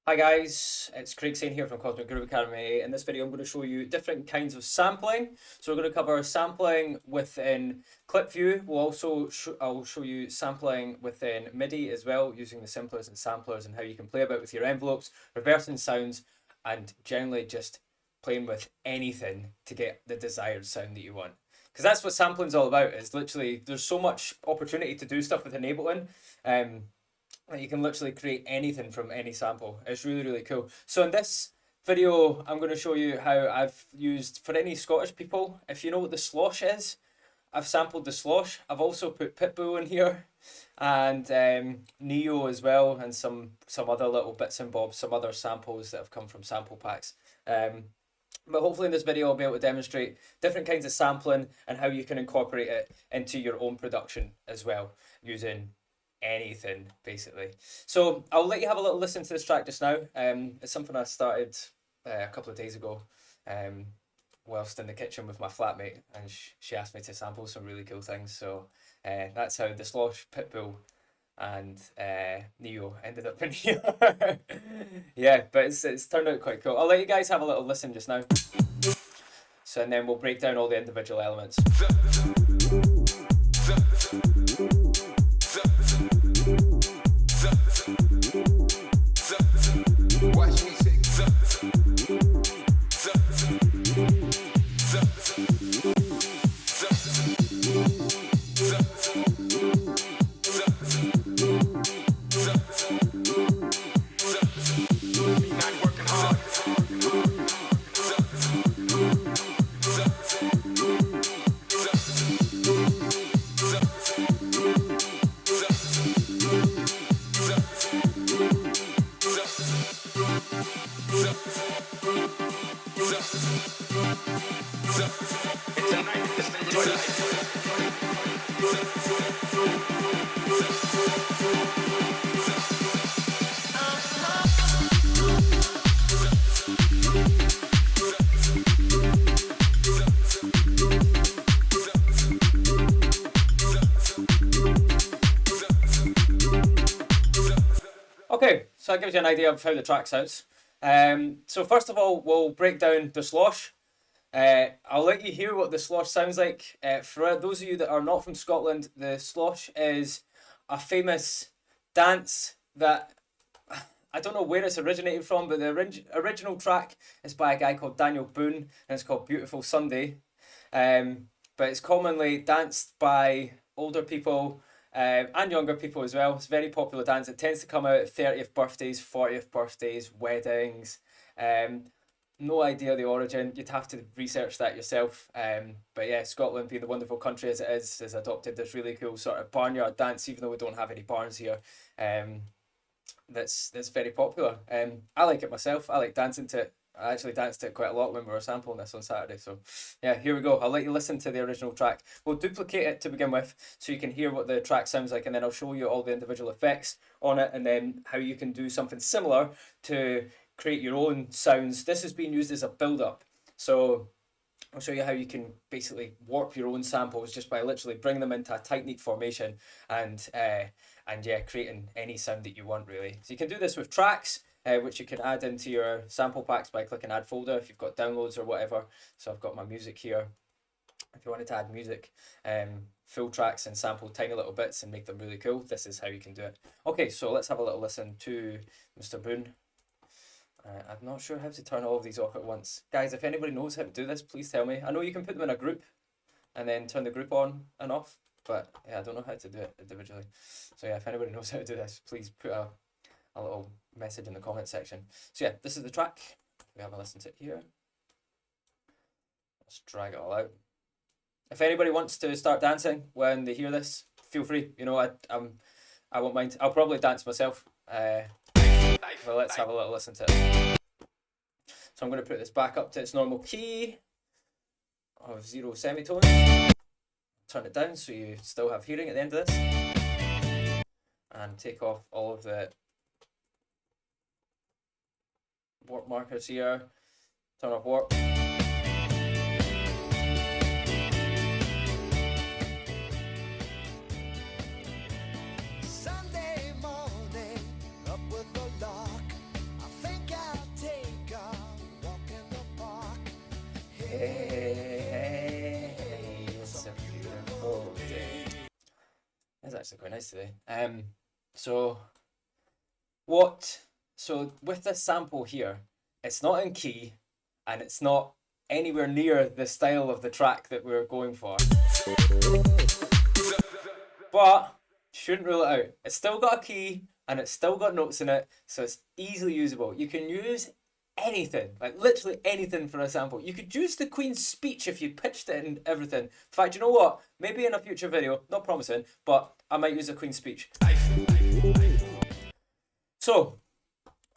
Hi guys, it's Craig Sain here from Cosmic Groove Academy. In this video I'm going to show you different kinds of sampling. So we're going to cover sampling within clip view. I'll show you sampling within MIDI as well, using the simplers and samplers and how you can play about with your envelopes, reversing sounds, and generally just playing with anything to get the desired sound that you want. Because that's what sampling's all about, is literally there's so much opportunity to do stuff with Ableton. You can literally create anything from any sample. It's really, really cool. So in this video, I'm going to show you how I've used, for any Scottish people, if you know what the slosh is, I've sampled the slosh. I've also put Pitbull in here and Neo as well, and some other little bits and bobs, some other samples that have come from sample packs. But hopefully in this video I'll be able to demonstrate different kinds of sampling and how you can incorporate it into your own production as well, using anything basically. So I'll let you have a little listen to this track just now. It's something I started a couple of days ago whilst in the kitchen with my flatmate, and she asked me to sample some really cool things. So that's how the Slosh, Pitbull and Neo ended up in here. Yeah, but it's turned out quite cool. I'll let you guys have a little listen just now. So and then we'll break down all the individual elements. Okay, so that gives you an idea of how the track sounds. So first of all, we'll break down the slosh. I'll let you hear what the slosh sounds like. For those of you that are not from Scotland, the slosh is a famous dance that I don't know where it's originated from, but the original track is by a guy called Daniel Boone, and it's called Beautiful Sunday. But it's commonly danced by older people and younger people as well. It's a very popular dance. It tends to come out at 30th birthdays, 40th birthdays, weddings. No idea the origin. You'd have to research that yourself. But yeah, Scotland, being the wonderful country as it is, has adopted this really cool sort of barnyard dance, even though we don't have any barns here. That's very popular. I like it myself. I like dancing to it. I actually danced to it quite a lot when we were sampling this on Saturday. So yeah, here we go. I'll let you listen to the original track. We'll duplicate it to begin with so you can hear what the track sounds like, and then I'll show you all the individual effects on it and then how you can do something similar to create your own sounds. This has been used as a build-up. So I'll show you how you can basically warp your own samples just by literally bringing them into a tight, neat formation and yeah, creating any sound that you want really. So you can do this with tracks, which you can add into your sample packs by clicking add folder if you've got downloads or whatever. So I've got my music here. If you wanted to add music, full tracks and sample tiny little bits and make them really cool, this is how you can do it. Okay, so let's have a little listen to Mr. Boone. I'm not sure how to turn all of these off at once. Guys, if anybody knows how to do this, please tell me. I know you can put them in a group and then turn the group on and off, but yeah, I don't know how to do it individually. So yeah, if anybody knows how to do this, please put a little message in the comment section. So yeah, this is the track. We have a listen to it here. Let's drag it all out. If anybody wants to start dancing when they hear this, feel free. You know, I won't mind. I'll probably dance myself. Well, let's have a little listen to it. So I'm going to put this back up to its normal key of 0 semitones. Turn it down so you still have hearing at the end of this. And take off all of the warp markers here. Turn off warp. it's a beautiful day. That's actually quite nice today. So with this sample here, it's not in key, and it's not anywhere near the style of the track that we're going for. But shouldn't rule it out. It's still got a key and it's still got notes in it, so it's easily usable. You can use anything, like literally anything for a sample. You could use the Queen's speech if you pitched it and everything. In fact, you know what? Maybe in a future video, not promising, but I might use a Queen's speech. So,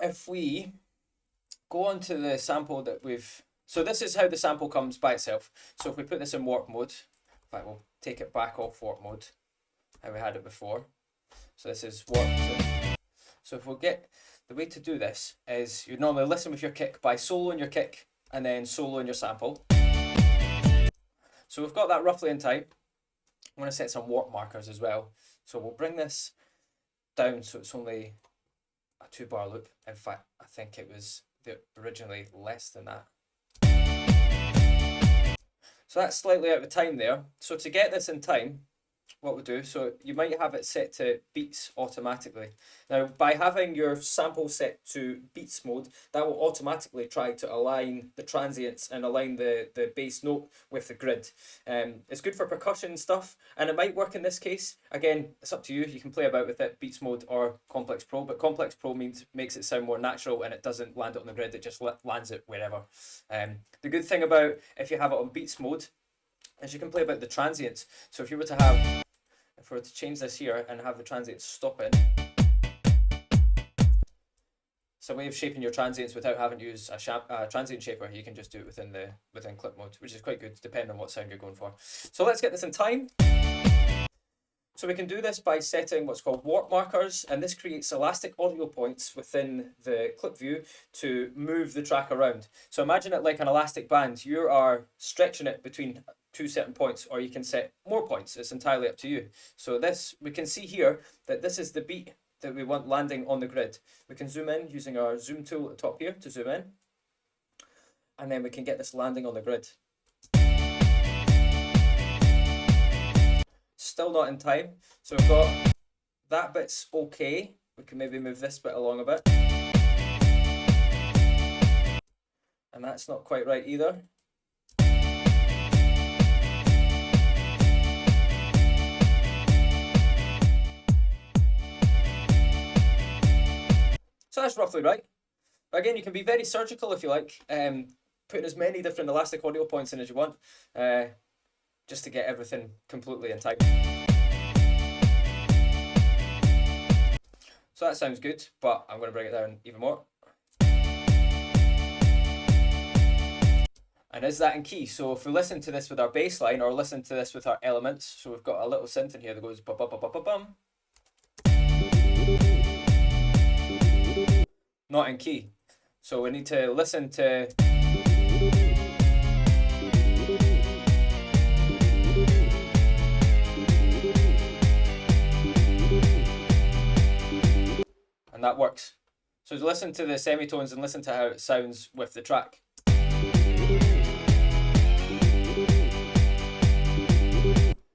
if we go on to the sample that we've... So this is how the sample comes by itself. So if we put this in warp mode, in fact, we'll take it back off warp mode, how we had it before. So this is warp. So if we'll get... The way to do this is you'd normally listen with your kick by soloing your kick and then soloing your sample. So we've got that roughly in time. I'm going to set some warp markers as well. So we'll bring this down so it's only a 2-bar loop. In fact, I think it was originally less than that. So that's slightly out of time there. So to get this in time, what we'll do, so you might have it set to beats automatically. Now, by having your sample set to beats mode, that will automatically try to align the transients and align the bass note with the grid. It's good for percussion stuff, and it might work in this case. Again, it's up to you. You can play about with it, beats mode or Complex Pro, but Complex Pro makes it sound more natural and it doesn't land it on the grid, it just lands it wherever. The good thing about if you have it on beats mode is you can play about the transients. So if we were to change this here and have the transients stopping, it's a way of shaping your transients without having to use a transient shaper. You can just do it within clip mode, which is quite good depending on what sound you're going for. So let's get this in time. So we can do this by setting what's called warp markers, and this creates elastic audio points within the clip view to move the track around. So imagine it like an elastic band. You are stretching it between 2 certain points, or you can set more points. It's entirely up to you. So this, we can see here that this is the beat that we want landing on the grid. We can zoom in using our zoom tool at the top here to zoom in, and then we can get this landing on the grid. Still not in time, so we've got that bit's okay. We can maybe move this bit along a bit, and that's not quite right either. So that's roughly right. But again, you can be very surgical if you like, putting as many different elastic audio points in as you want, just to get everything completely in time. So that sounds good, but I'm going to bring it down even more. And is that in key? So if we listen to this with our bass line or listen to this with our elements, so we've got a little synth in here that goes bum bum bum bum bum. Not in key. So we need to listen to... And that works. So listen to the semitones and listen to how it sounds with the track.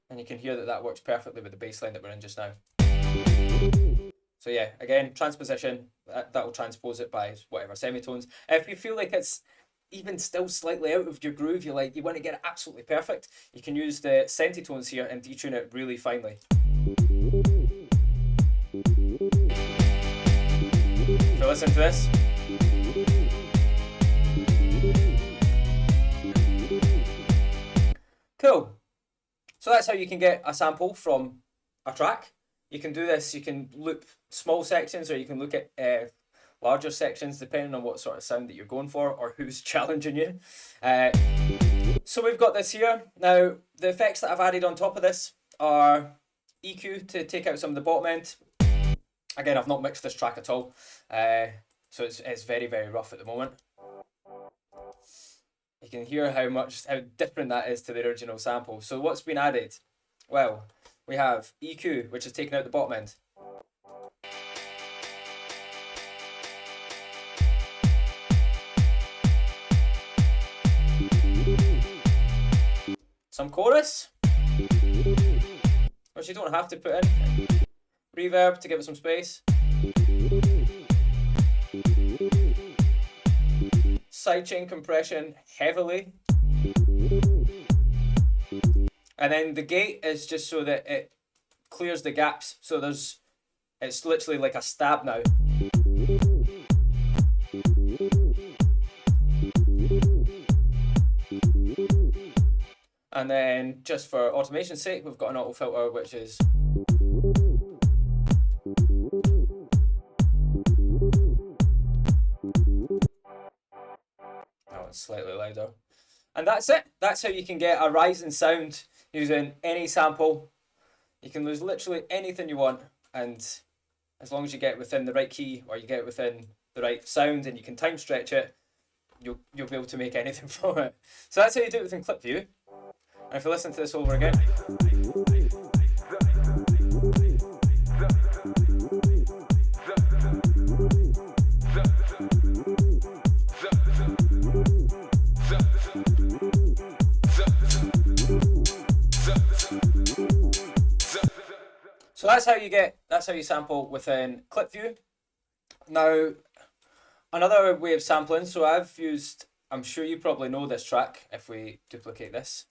And you can hear that that works perfectly with the bass line that we're in just now. So yeah, again, transposition, that will transpose it by whatever semitones. If you feel like it's even still slightly out of your groove, you want to get it absolutely perfect, you can use the semitones here and detune it really finely. So listen to this. Cool. So that's how you can get a sample from a track. You can do this, you can loop small sections or you can look at larger sections depending on what sort of sound that you're going for or who's challenging you. So we've got this here. Now the effects that I've added on top of this are EQ to take out some of the bottom end. Again, I've not mixed this track at all, so it's very, very rough at the moment. You can hear how different that is to the original sample. So what's been added? Well, we have EQ, which is taking out the bottom end. some chorus, which you don't have to put in. Reverb to give it some space. Sidechain compression heavily. And then the gate is just so that it clears the gaps. So it's literally like a stab now. And then just for automation's sake, we've got an auto filter, which is that one's slightly louder. And that's it. That's how you can get a rising sound using any sample. You can use literally anything you want, and as long as you get within the right key or you get within the right sound and you can time stretch it, you'll be able to make anything from it. So that's how you do it within Clip View. And if you listen to this over again, so that's how you sample within Clip View. Now, another way of sampling, so I'm sure you probably know this track if we duplicate this.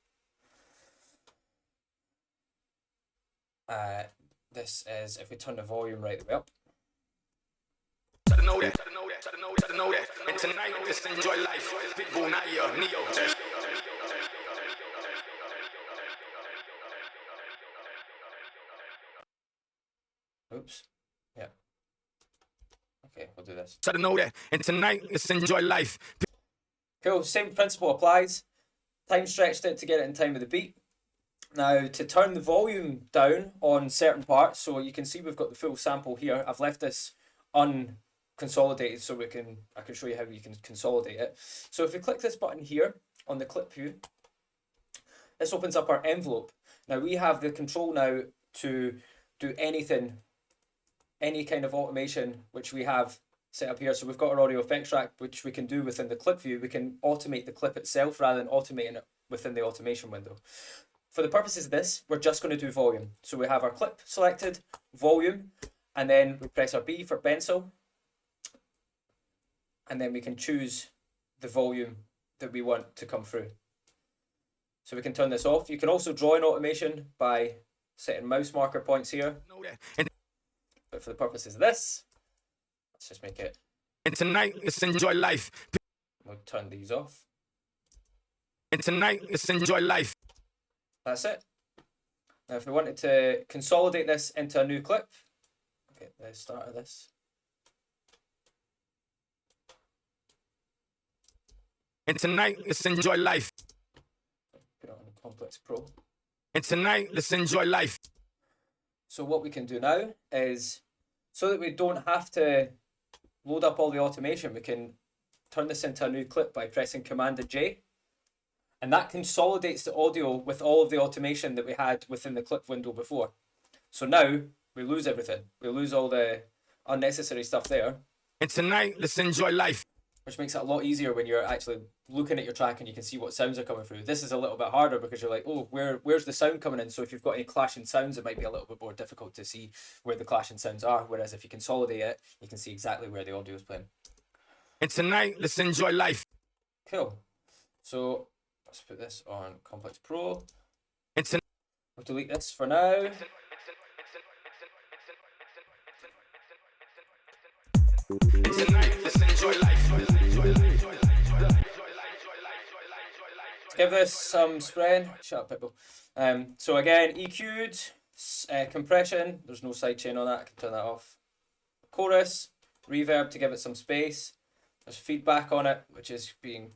This is if we turn the volume right the way up. And tonight, just enjoy life. Oops. Yeah. Okay, we'll do this. Try to know that. And tonight, let's enjoy life. Cool. Same principle applies. Time stretched it to get it in time with the beat. Now, to turn the volume down on certain parts, so you can see we've got the full sample here. I've left this unconsolidated so I can show you how you can consolidate it. So if we click this button here on the Clip View, this opens up our envelope. Now we have the control now to do anything, any kind of automation which we have set up here. So we've got our audio effects track, which we can do within the Clip View. We can automate the clip itself rather than automating it within the automation window. For the purposes of this, we're just going to do volume. So we have our clip selected, volume, and then we press our B for pencil. And then we can choose the volume that we want to come through. So we can turn this off. You can also draw in automation by setting mouse marker points here. But for the purposes of this, let's just make it. And tonight, let's enjoy life. We'll turn these off. And tonight, let's enjoy life. That's it. Now, if we wanted to consolidate this into a new clip, get the start of this. And tonight, let's enjoy life. Put it on Complex Pro. And tonight, let's enjoy life. So what we can do now is, so that we don't have to load up all the automation, we can turn this into a new clip by pressing Command and J. And that consolidates the audio with all of the automation that we had within the clip window before. So now we lose everything. We lose all the unnecessary stuff there. And tonight, let's enjoy life. Which makes it a lot easier when you're actually looking at your track and you can see what sounds are coming through. This is a little bit harder because you're like, oh, where's the sound coming in? So if you've got any clashing sounds, it might be a little bit more difficult to see where the clashing sounds are. Whereas if you consolidate it, you can see exactly where the audio is playing. And tonight, let's enjoy life. Cool. So let's put this on Complex Pro. We'll delete this for now. Tonight, let's enjoy life. Let's give this some spread. Shut up, Pitbull. So again, EQ'd, compression. There's no sidechain on that. I can turn that off. Chorus, reverb to give it some space. There's feedback on it, which is being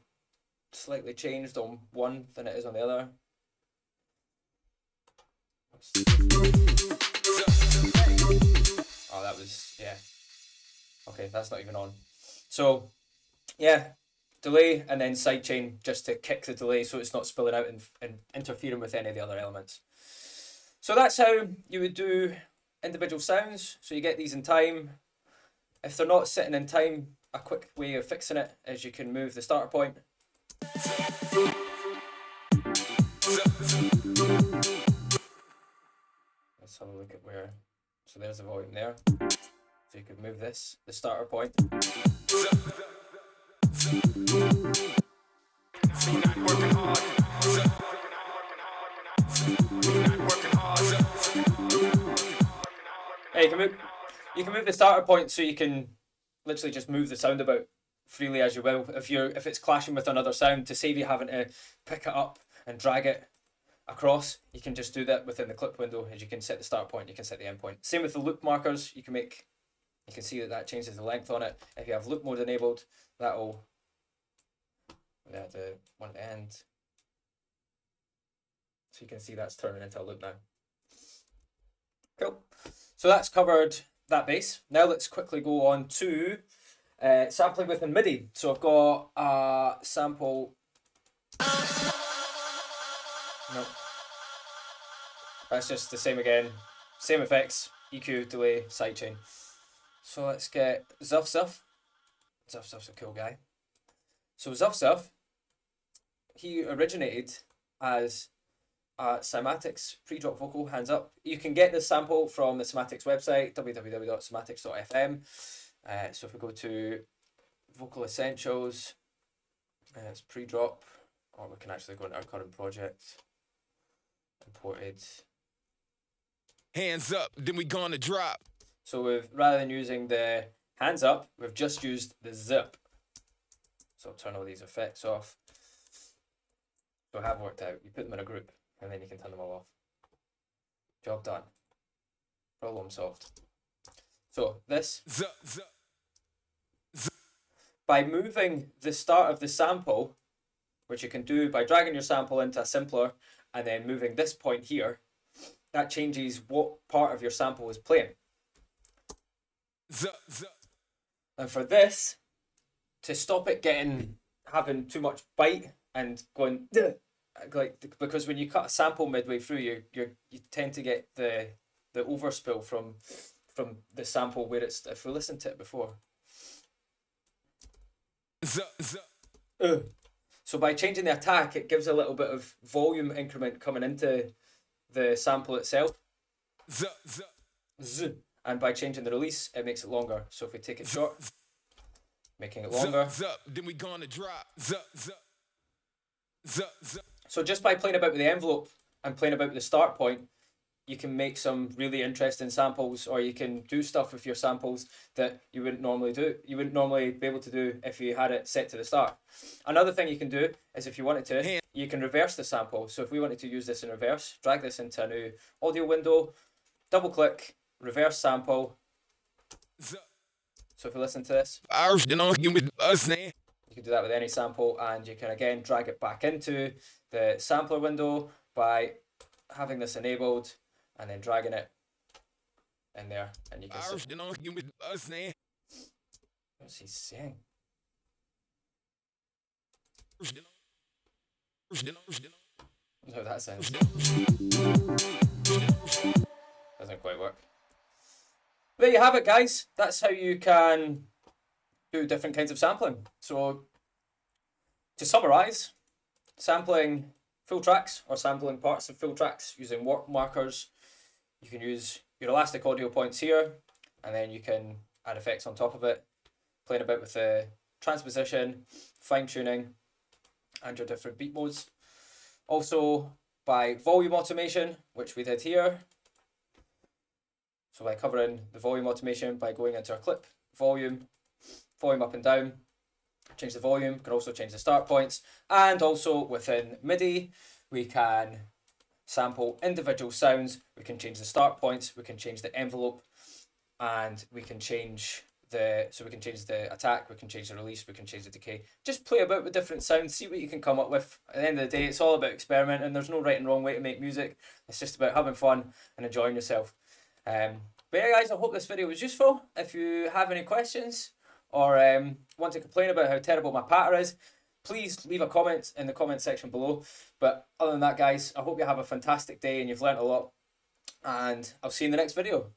slightly changed on one than it is on the other. Oh, that was, yeah. Okay, that's not even on. So, yeah, delay and then sidechain just to kick the delay so it's not spilling out and interfering with any of the other elements. So that's how you would do individual sounds. So you get these in time. If they're not sitting in time, a quick way of fixing it is you can move the starter point. Let's have a look at where. So there's the volume there. So you could move this, the starter point. Yeah, you can move the starter point so you can literally just move the sound about freely as you will. If it's clashing with another sound, to save you having to pick it up and drag it across, you can just do that within the clip window. As you can set the start point, you can set the end point. Same with the loop markers. You can see that changes the length on it. If you have loop mode enabled, that'll the one at the end. So you can see that's turning into a loop now. Cool. So that's covered that bass. Now let's quickly go on to sampling within MIDI. So I've got a sample. Nope. That's just the same again. Same effects, EQ, delay, sidechain. So let's get Zuff Zuff. Zuff Zuff's a cool guy. So Zuff Zuff, he originated as Cymatics pre-drop vocal, hands up. You can get this sample from the Cymatics website, www.cymatics.fm. So if we go to Vocal Essentials, it's pre-drop, or we can actually go into our current project, imported. Hands up, then we gonna drop. So rather than using the hands up, we've just used the zip. So I'll turn all these effects off. So I have worked out, you put them in a group, and then you can turn them all off. Job done. Problem solved. So this, by moving the start of the sample, which you can do by dragging your sample into a simpler and then moving this point here, that changes what part of your sample is playing. And for this, to stop it having too much bite and going because when you cut a sample midway through, you tend to get the overspill from the sample where it's. If we listened to it before. So by changing the attack, it gives a little bit of volume increment coming into the sample itself. And by changing the release, it makes it longer. So if we take it short, making it longer. Then we gonna drop. So just by playing about with the envelope and playing about with the start point, you can make some really interesting samples, or you can do stuff with your samples that you wouldn't normally do. You wouldn't normally be able to do if you had it set to the start. Another thing you can do is if you wanted to, you can reverse the sample. So if we wanted to use this in reverse, drag this into a new audio window, double click, reverse sample. So if we listen to this, you can do that with any sample, and you can again drag it back into the sampler window by having this enabled and then dragging it in there, and you can see. What's he saying? No, that sounds. Doesn't quite work. There you have it, guys. That's how you can do different kinds of sampling. So, to summarize, sampling full tracks or sampling parts of full tracks using warp markers. You can use your elastic audio points here, and then you can add effects on top of it, playing about with the transposition, fine tuning, and your different beat modes. Also by volume automation, which we did here. So by covering the volume automation by going into our clip, volume up and down, change the volume, can also change the start points, and also within MIDI we can sample individual sounds, we can change the start points, we can change the envelope, and we can change the attack, we can change the release, we can change the decay. Just play about with different sounds, see what you can come up with. At the end of the day, it's all about experimenting. There's no right and wrong way to make music. It's just about having fun and enjoying yourself. But yeah, guys, I hope this video was useful. If you have any questions or want to complain about how terrible my patter is, please leave a comment in the comment section below. But other than that, guys, I hope you have a fantastic day and you've learnt a lot. And I'll see you in the next video.